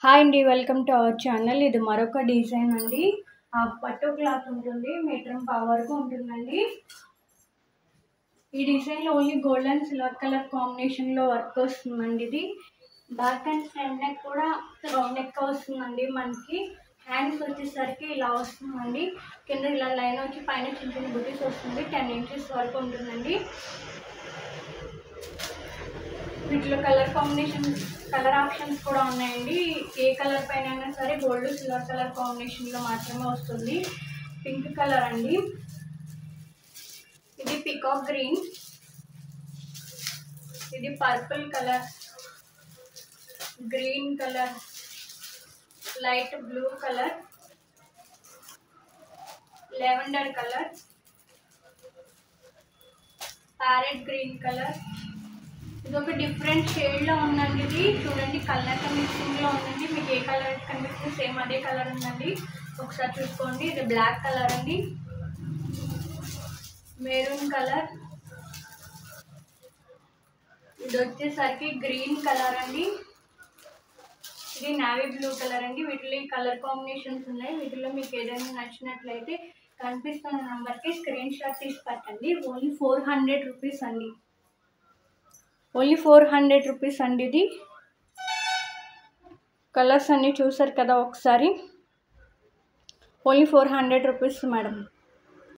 Hi అండి, welcome to our channel. ఇది మరొక డిజైన్ అండి. పట్టు క్లాత్ ఉంటుంది, మీటర్ వరకు ఉంటుందండి. ఈ డిజైన్లో only gold and silver colour కాంబినేషన్లో వర్క్ వస్తుందండి. ఇది బ్యాక్ అండ్ ఫ్రంట్ నెక్ కూడా రౌండ్ నెక్ వస్తుందండి. మనకి హ్యాండ్స్ వచ్చేసరికి ఇలా వస్తుందండి. కింద ఇలా లైన్ వచ్చి పైన చిన్న చిన్న బుటీస్ వస్తుంది. 10 ఇంచెస్ వరకు ఉంటుందండి. వీటిలో కలర్ ఆప్షన్స్ కూడా ఉన్నాయండి. ఏ కలర్ పైన అయినా సరే గోల్డ్ సిల్వర్ కలర్ కాంబినేషన్లో మాత్రమే వస్తుంది. పింక్ కలర్ అండి, ఇది పికాక్ గ్రీన్, ఇది purple colour, green colour, light blue colour, lavender colour, parrot green colour. ఇది ఒక డిఫరెంట్ షేడ్లో ఉందండి. ఇది చూడండి, కలర్ మిక్సింగ్లో ఉందండి. మీకు ఏ కలర్ కనిపిస్తుంది సేమ్ అదే కలర్ ఉందండి. ఒకసారి చూసుకోండి. ఇది బ్లాక్ కలర్ అండి, మెరూన్ కలర్, ఇది వచ్చేసరికి గ్రీన్ కలర్ అండి, ఇది నావీ బ్లూ కలర్ అండి. వీటిలో కలర్ కాంబినేషన్స్ ఉన్నాయి. వీటిలో మీకు ఏదైనా నచ్చినట్లయితే కనిపిస్తున్న నెంబర్కి స్క్రీన్ షాట్ తీసి పెట్టండి. ఓన్లీ 400 రూపీస్ అండి. ఓన్లీ 400 రూపీస్ అండి. ఇది కలర్స్ అన్నీ చూసారు కదా ఒకసారి. Only 400 rupees madam.